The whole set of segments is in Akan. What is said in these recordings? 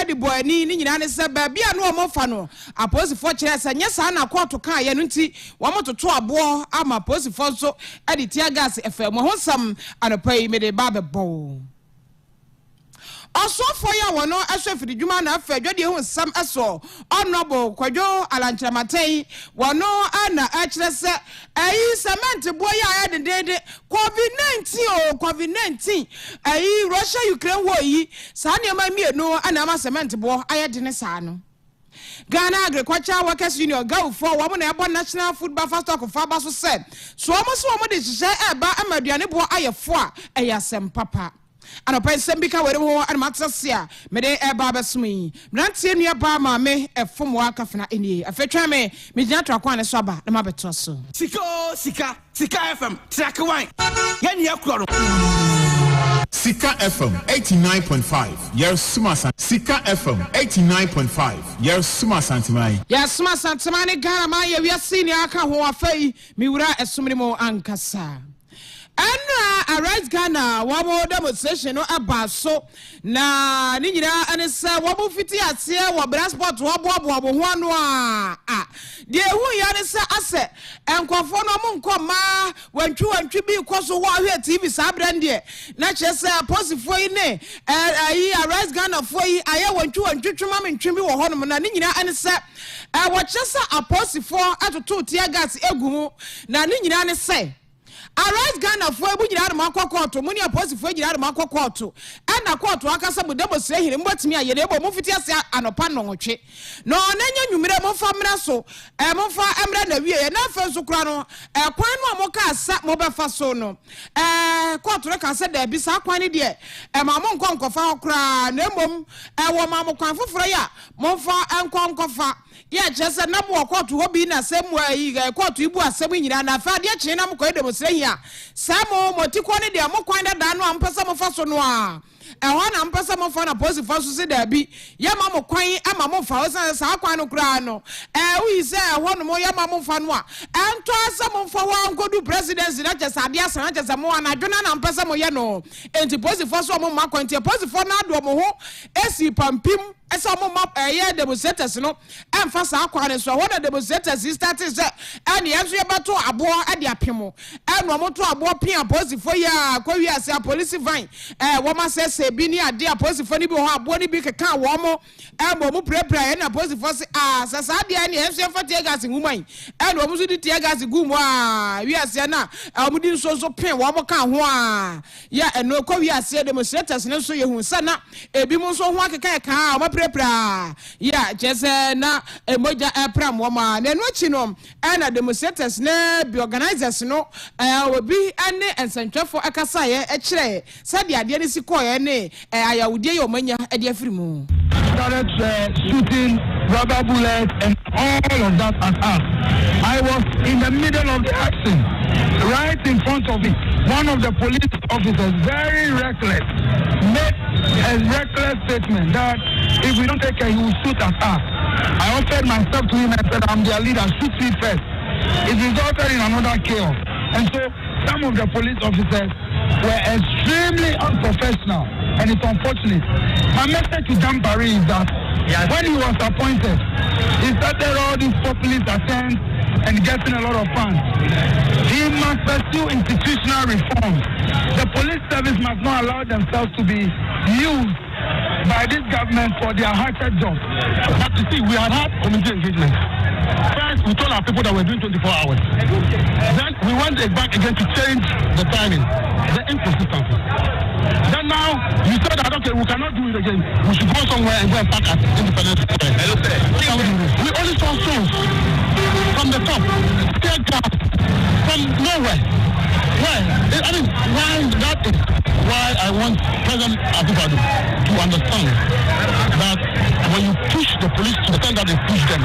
di boy ni nyina ne se ba bia no mo fa no aposifo kire se nya sa na court kan ye no nti wo mo toto abo ama aposifo so e di tear gas efa mo ho sam anopai me de ba be bo also for ya wono ahwe fidi dwuma na afa dwode hu sam eso honorable kwadwo alanchamatai wono ana akire se ayi cement boy ya de COVID-19 ayi Russia Ukraine war yi sa ne ma mienu ana ma cement boy ayede ne sa no Ghana Agricultural Workers Union go for woman abo National Food Buffer Stock of Faba so said so omo de hye eba amaduane bo ayefo a eyasem papa ano pensem bika were ho an matase a me de eba besumi mrantie nua ba ma me efom wa kafena eni afetwa me gina to akwan ne so aba na mabeto so Sikka FM track wine yen ye kuro Sikka FM 89.5 Yes Sumasa Sikka FM 89.5 Yes Sumasantimai Yes Sumasantimani Ghana ma ye wiase ni aka ho afai mi wura esumni mo ankasa Anna Arise Ghana wamo demonstration no abaso na ni nyina ane se wamo fiti ase wo transport wo bo ho ano a de hu ya ne se ase enkofo no mo nkoma wantwi bi koso wo ahwe TV sa brande na che se posifo yi ne ayi Arise Ghana fo yi aye wantwi twema mentwi bi wo ho no na ni nyina ane se wo che se aposifo atoto tear gas egumu na ni nyina ane se Arise Ghana for ebu nyira ma kokoto muni aposifo nyira ma kokoto na koto akasa bu debose hire mbotimi ayede ebo mu fiti ase anopa no nwotwe no nanya nwumire mo fa mra so mo fa emra na wie na fa so kura no kwan no mo ka asa mo be fa so no koto re ka se da bi sa kwan ne de ma mo nkonkofa kura na emom wo ma mo kwan foforo ya mo fa enkonkofa ya chese na bo koto ho bi na semu ayi koto ibu asemu nyira na fa de chi na mo ko debose hia samo motiko ne de mo kwan da no ampesa mo fa so no a ehwa na mpesa mo fa na posi fa so se da bi ya ma mo kwan ama mo fa o sa kwan no kura no wi se ehwa no mo ya ma mo fa no a ento asa mo fa wa nkodu presidency na chese ade asa na chese mo na dwona na mpesa mo ye no enti posi fa so mo ma kwan ti posi fa na do mo ho esi pampim esa mo ma ye demonstrators no emfa sa akwa ne so ho na demonstrators start se ene yeso ye bato abo ade apemo eno mo to abo pia posi fo ya kwa wi ase police van wo ma se bi ni ade posi fo ni bi ho abo ni bi keka wo mo emo mo prepare na posi fo se sasa ade ene yeso ye fa tie gas nguman eno mo so di tie gas gumu wi ase na mo di so pin wo mo ka ho ya eno kwa wi ase demonstrators ne so ye hu sana ebi mo so ho akeka ka mo prepare ya jese na emoja pram wo ma na no chi no na demonstrators na bi organizers no obi ane ensantwefo akasa ye kire sade ade ne si koye ne ayawudie ye omanya ade afiri mu started shooting rubber bullets and all of that at us. I was in the middle of the action, right in front of it. One of the police officers, very reckless, made a reckless statement that if we don't take care, he will shoot at us. I offered myself to him and said, I'm their leader, shoot me first. It resulted in another chaos. And so some of the police officers were extremely unprofessional, and it's unfortunate. My message to Dan Barry is that when he was appointed, he started all these populist attempts and getting a lot of funds. He must pursue institutional reforms. The police service must not allow themselves to be used by this government for their hatchet jobs. But you see, we have had community engagement. First, we told our people that we're doing 24 hours. Then we went back again to change the timing, the inconsistency. Then now, you said that, okay, we cannot do it again. We should go somewhere and go and park at Independence Square. Hello, sir. We only saw stones from the top, tear gas from nowhere. Why? I mean, why that is why I want President Abubakar to understand that when you push the police to the extent that they push them,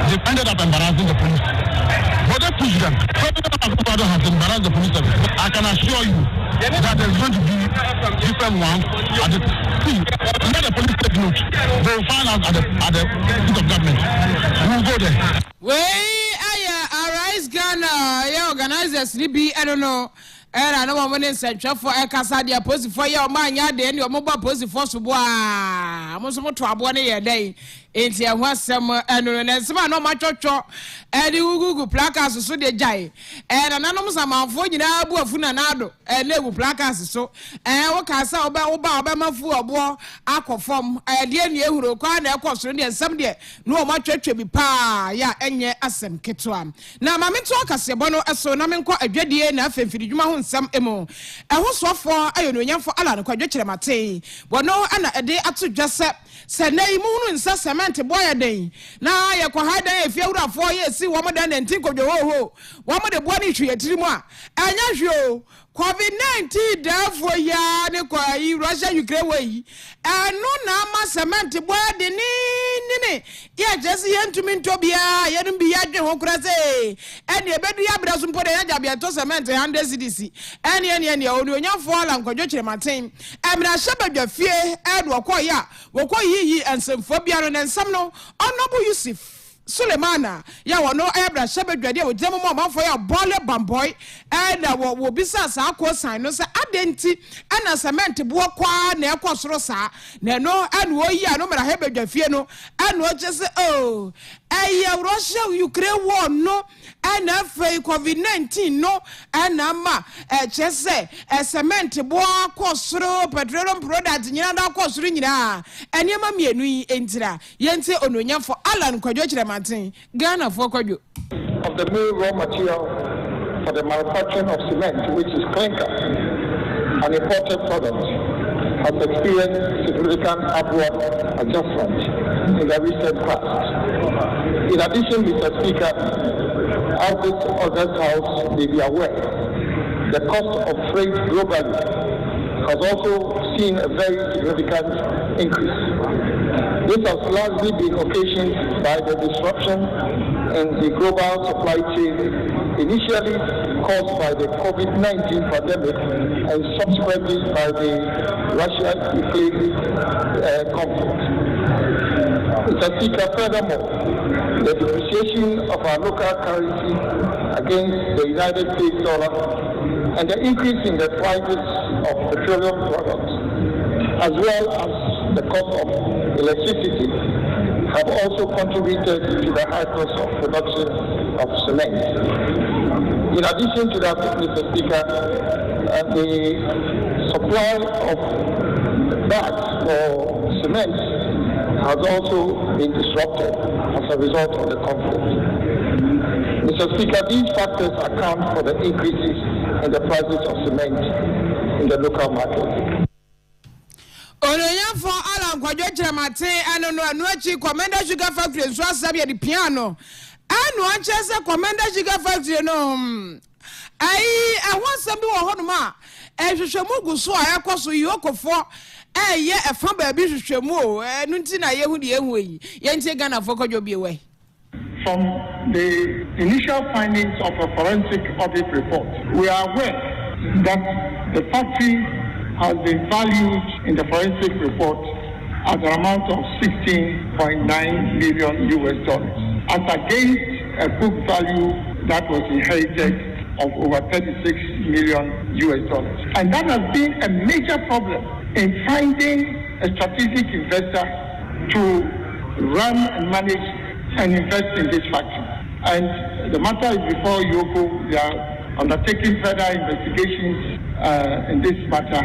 they ended up embarrassing the police. But they push them. President Abubakar has embarrassed the police service. I can assure you that there's going to be different ones at the see. Let the police take note. They will find out at the seat of government. We will go there. Arise Ghana, yeah, organizers, I don't know. era no mo ne nsentwefo e kasa de aposifo ye o ma anya de ne o mo ba aposifo so bo a mo so mo to abo ne ye den enti ehwo asem eno ne nsema no ma twotwo e de gugu placards so de jai na nanom samanfo nyina abu afu na nado na egu placards so wo kasa oba mafu obo akofom de ne ehuro kwa na ekosoro de nsem de no o ma twetwe bi pa ya enye asem ketwa na ma meto akasebo no eso na menko adwadie na afemfiri dwuma ho nsem emo ehwo sofo ayo no nyamfo ala no kwadwo kyere mate wono ana ede ato dwase se na imu no nsa cement boy den na ye kwa hadan efiawurafo ye si wo modan ntin kodwo ho wo mo de bo ni hwe yetirimu a anya hwe COVID-19 therefore ya ne kwa Russia Ukraine way eno na ma cement boy de ni ya jesi yentumi ntobia ye no bi ya dwe ho kura se ene ebedu ya braso mpo de ya jabia to cement 100 cedis ene onu onyafo ala nkwadwo kyere maten emra shebadwa fie edo okoya wokoyi ensemfo bia no nsam no Honorable Yusuf Sulemana ya wono ebra shebadwa de wo jemo mo manfo ya bole bamboy na wo bisa sa akosan no se adenti ana cement bo kwa na ekosoro sa na no anu oyi anu mara hebadwa fie no anu o chese Russia Ukraine war no ana fe COVID-19 no ana ma chese cement bo akosoro petroleum product nyina da akosoro nyina enema mienu yi entira yente ononyafo Alan kwadwo kyere maten Ghana for kwadwo of the main raw material for the manufacturing of cement, which is clinker, an imported product, has experienced significant upward adjustment in the recent past. In addition, Mr. Speaker, as this August House may be aware, the cost of freight globally has also seen a very significant increase. This has largely been occasioned by the disruption in the global supply chain, initially caused by the COVID-19 pandemic and subsequently by the Russia-Ukraine conflict. Mr. Speaker, furthermore, the depreciation of our local currency against the United States dollar and the increase in the prices of petroleum products, as well as the cost of electricity, have also contributed to the high cost of production of cement. In addition to that, Mr. Speaker, the supply of bags for cement has also been disrupted as a result of the conflict. Mr. Speaker, these factors account for the increases in the prices of cement in the local market. Olonya for Alan kwadwo kyere maten anu achi Commander Sugar Factory so asabia di piano anu anchese Commander Sugar Factory no ehwasam bi wo hono ma ehwehwemu gu so ayakoso yokofo ye efa ba bi hwehwemu o enu nti na yehu de ehu yi yentie Ghana for kwadwo bi we. From the initial findings of a forensic audit report, we are aware that the factory has been valued in the forensic report at an amount of $16.9 million as against a book value that was inherited of over $36 million. And that has been a major problem in finding a strategic investor to run and manage and invest in this factory. And the matter is before Yoko. They are undertaking further investigations in this matter,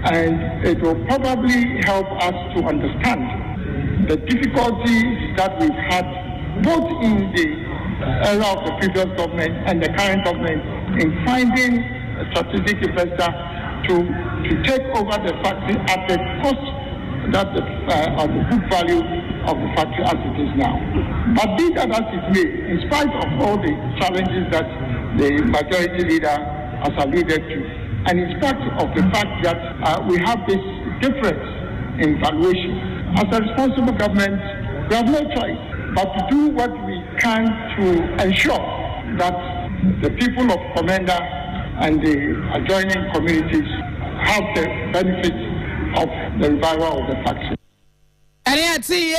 and it will probably help us to understand the difficulties that we've had both in the era of the previous government and the current government in finding a strategic investor to take over the factory at the cost that of the book value of the factory as it is now. But be that as it may, in spite of all the challenges that the majority leader has alluded to, and in spite of the fact that we have this difference in valuation, as a responsible government, we have no choice but to do what we can to ensure that the people of Commander and the adjoining communities have the benefit of the revival of the factory. Ene ati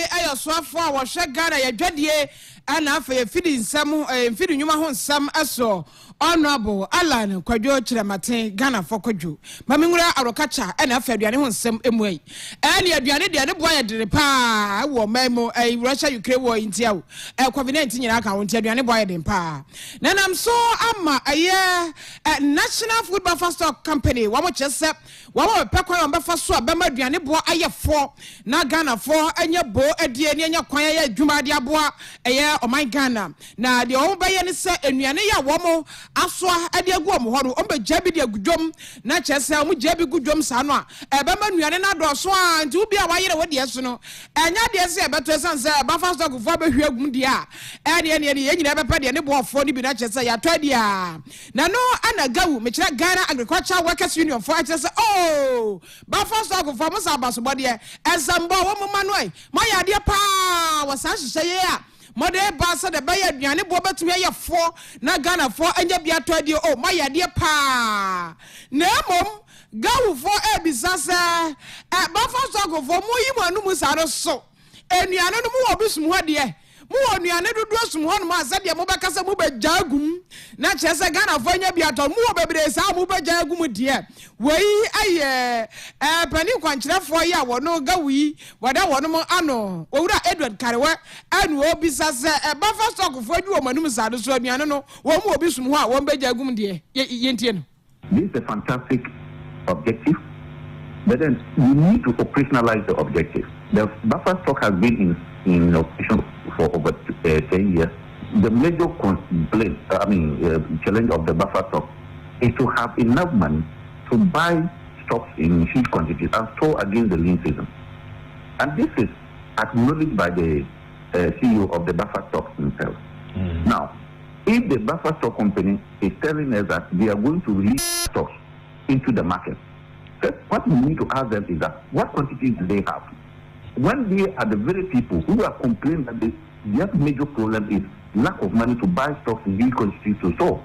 ayo swafo a wo hwe Ghana ye dwadie ana afa fidi nsam fidi nyuma ho nsam aso honorable Alan Kwadwo Chirematen Ghana for Kwadwo mamingura arokacha ana afa aduane ho nsam emuai ani aduane de ne boa yedere pa wo memo Russia Ukraine war intia COVID-19 nyina aka wonti aduane boa yedere pa nanam so ama National Food Buffer Stock Company wamo chese wamo pekwa yomba so abema aduane boa ayefo na Ghana for anya bo adie ne anya kwan ya adwuma de aboa oman Ghana na de o baye ne se anuane ya womo asoa ade agu omo horo o be jabi de agudwom na chese o mu jabi gudwom sa no a ebema anuane na do so a nti ubi a wayere wo de so no enya de se ebeto sanse Buffer Stock fo be hwagum de a ene nyina be pede ne boofo ni bi na chese ya to de a na no ana gawu me kira Ghana Agricultural Workers Union for chese Buffer Stock fo mo sa baso bode ezambo wo mo manoi mo ya de pa wo sa hyehyɛ ye a mode ba sa de ba ya aduane bo betumi ayefo na Ghana fo anya bia to de mo ya de pa na mom gawu fo ebisa se Buffer Stock fo mo yi mo anu mu sa no so enuane no mo obisum ho de mu onuane dodo sum ho no ma sa de mo be kasa mo be jagum na chese Ghana fo anya bia to mo bebre sa mo be jagum de wei aye pani kwankyerefo ya wono gawi wada wono mo ano owura Edward Karewe anu obisa se Buffer Stock fo adu omanum sa do so anuane no wo mo obisum ho a wo be jagum de yentie no. This is a fantastic objective, but then we need to operationalize the objective. The Buffer Stock has been in operation for over 10 years. The major complaint, challenge of the Buffer Stock is to have enough money to buy stocks in huge quantities and store against the lean season. And this is acknowledged by the CEO of the Buffer Stock himself. Now, if the Buffer Stock company is telling us that they are going to release stocks into the market, what we need to ask them is that what quantities do they have? When they are the very people who are complaining that their major problem is lack of money to buy stocks in huge quantities to store,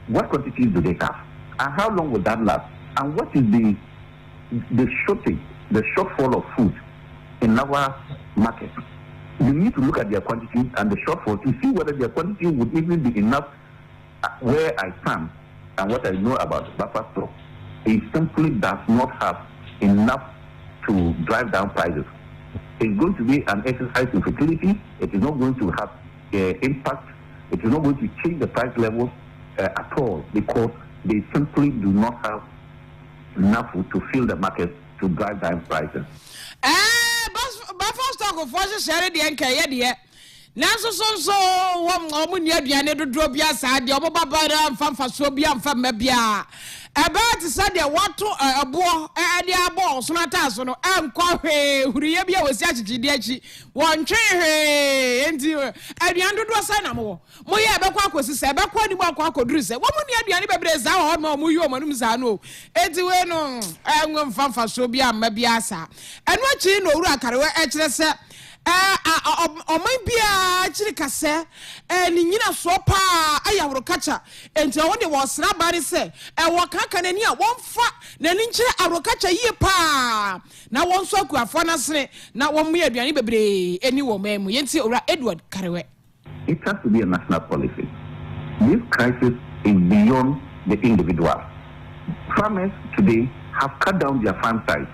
what quantities do they have? And how long will that last? And what is the shortage, the shortfall of food in our market? You need to look at their quantities and the shortfall to see whether their quantity would even be enough. Where I stand and what I know about Buffer Stock, it simply does not have enough to drive down prices. It's going to be an exercise in futility. It is not going to have impact. It is not going to change the price levels at all because they simply do not have enough to fill the market to drive down prices. Buffer Stock of forces share the NK. Nanso so wo ni aduane dodo bia sa de obo babara mfa so bia mfa mabia about said the wato abo de abo so na taso no enkwa hwe huriye bia wasi achigide achi wonche hwe enti aduane dodo sa na mo ye ebekwa akosi se ebekwa ni mo akwa akoduru se wo mu ni aduane bebre za ho ma mo yi o manum za no enti we no enwe mfa so bia mabia sa eno achi no owura Karewe kire se oman bia Sikka Kase ni nyina so pa ayawro kacha enti won de wo sra bare se wo kaka nani a won fa nani nkire arokacha yie pa na won so akuafo na sene na won mu aduane bebre eni wo memu yenti owura Edward Karewe. It has to be a national policy. This crisis is beyond the individual. Farmers today have cut down their farm size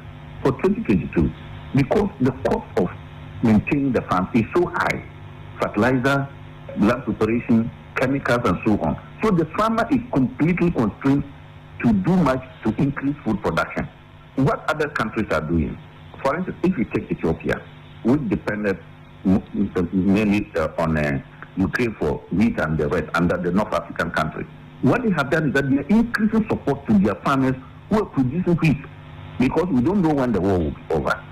for 2022 because the cost of maintaining the farm is so high. Fertilizer, land preparation, chemicals and so on. So the farmer is completely constrained to do much to increase food production. What other countries are doing? For instance, if you take Ethiopia, which depended mainly on Ukraine for wheat and the rest, and the North African countries, what they have done is that they are increasing support to their farmers who are producing wheat because we don't know when the war will be over.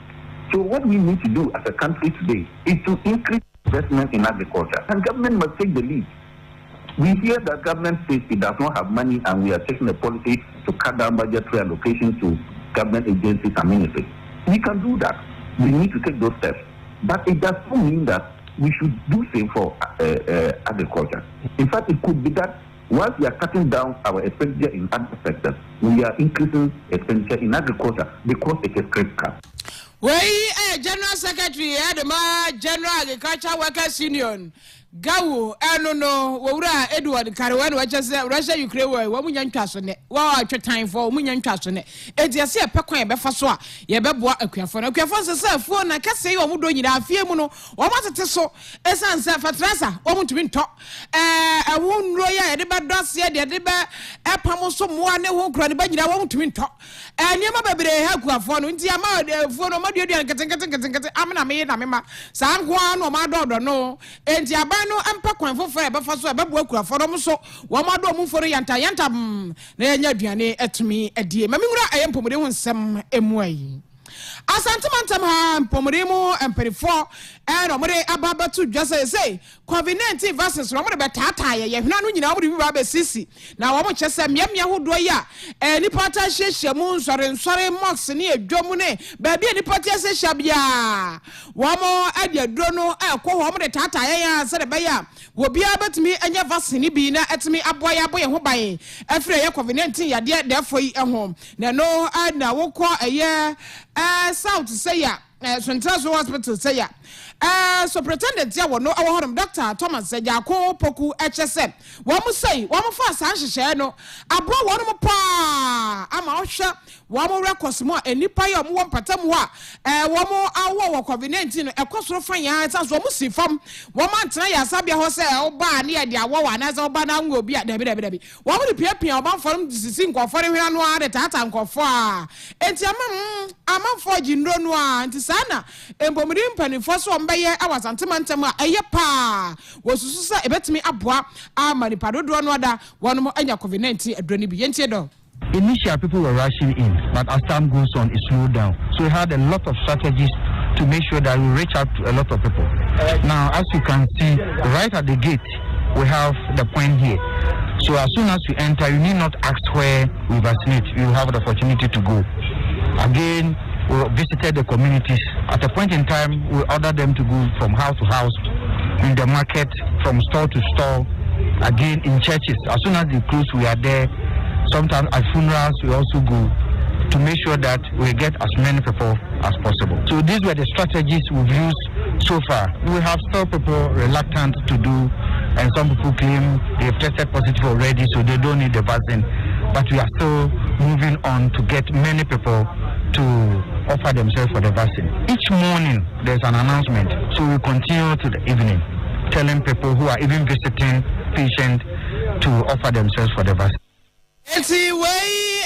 So what we need to do as a country today is to increase investment in agriculture. And government must take the lead. We hear that government says it does not have money and we are taking a policy to cut down budgetary allocations to government agencies and ministries. We can do that. We need to take those steps. But it does not mean that we should do same for agriculture. In fact, it could be that whilst we are cutting down our expenditure in other sectors, we are increasing expenditure in agriculture because it is critical. General Secretary Adama General Agricultural Workers Union gawo no wura Edward Karewa no wachese Russia Ukraine wo munya ntwaso ne wa atwetan fo munya ntwaso ne etiase e pekwan e befa so a ye beboa akuafo no se afuo na kase yi omudo nyina afie mu no wo matete so esanse fatrasa wo mutumi nto ewo nro ya ye de bedose de be epam so moa ne ho kura ne ba nyina wo mutumi nto niam bebre ha akuafo no nti ama afuo no maduadu ketenkete amna me na mema sa nko no ma dodo no enti aba no ampa kwan fofo e befa so e bebo akuafo no so wo ma do mu foro yanta na enya aduane etumi edie mamingura ayempomode ho nsem emuayi asantemantam ha mpomode mu emperifo no mode ababatu dwase say COVID-19 vaccines no mode betata ye hwena no nyina mode bi ba besisi na wo mo kyese miamia hodo ya nipa ta hyehye mu nsore mox ne adwom ne ba bia nipa ta hyehye bia wo mo adiaduro no ekọ ho mode tata ye ya se de ba ya wo bia betumi enya vaccine bi na etumi aboye ho baye afre ye COVID-19 ya de defo yi ho na no na wo kọ eye South say ya Central Hospital say ya Superintendent ya wono awohom Dr. Thomas Jako Poku HSM wo mo say wo mo fa san hyehyɛ no abro wo no mo pa ama ohwe wo mo records mo enipa ya mo mpatam ho a wo mo awo COVID-19 no ekosoro fan ya san so mo si fam wo ma ntena ya sabia ho say wo ba ne ya de awo wa na za wo ba na ngo bi a dabi wo mo de pia wo ban forum sisi nkofore hwena no a de tata nkofo a enti amamfo jinro no a enti sana embomri mpanifo so mbeye awasantemantam a eye pa wosusu sa ebetimi aboa amanipa dodo no ada wono anya COVID-19 adroni bi yentie do. Initially, people were rushing in, but as time goes on, it slowed down. So we had a lot of strategies to make sure that we reach out to a lot of people. Now, as you can see, right at the gate, we have the point here. So as soon as you enter, you need not ask where we vaccinate. You have the opportunity to go. Again, we visited the communities. At a point in time, we ordered them to go from house to house, in the market, from store to store, again in churches. As soon as they close, we are there. Sometimes at funerals, we also go to make sure that we get as many people as possible. So these were the strategies we've used so far. We have still people reluctant to do, and some people claim they've tested positive already, so they don't need the vaccine. But we are still moving on to get many people to offer themselves for the vaccine. Each morning, there's an announcement, so we continue to the evening, telling people who are even visiting patients to offer themselves for the vaccine. Enti wey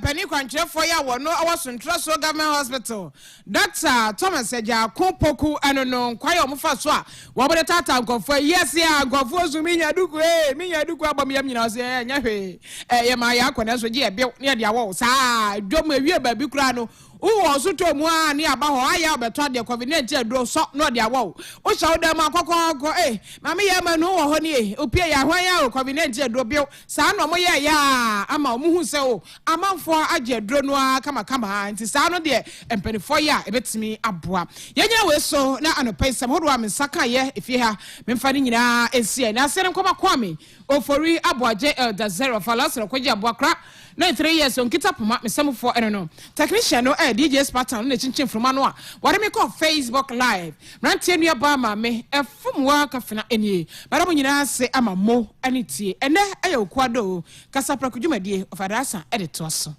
pani kwanche for ya wono Central Government Hospital. Dr. Thomas Jako Poku anono kwaye omufa so a wo bode tata nkofo yes ya nkofo so minya duku abam yam nyina so nya hwe ye ma ya akona so je ebe ne de awo saa dwom awie ba bi kura no wo so to mu a ne aba ho aya obeto de COVID-19 adro so no de awo wo shawo dem akokoko mama ye ma no wo ho ne opie ya hwan ya COVID-19 adro bi saa no mo ye ya ama omuhu se o amanfo agye adro no a kama nti saa no de empenifo ya ebetimi aboa yenya we so na anopensem hodo a mensaka ye efie ha memfa ni nyina esie na asere nkoma kwame ofori aboaje elder zero falasro kwaje aboa kra 93 years on kita poma mesamfo no technician no DJ Spartan na chinchin from no a ware me call Facebook live rantie nua ba ma me efumwa kafena enie bara mo nyina se ama mo anitie ene aye okwado kasapra kudwumadie ofadasa editoso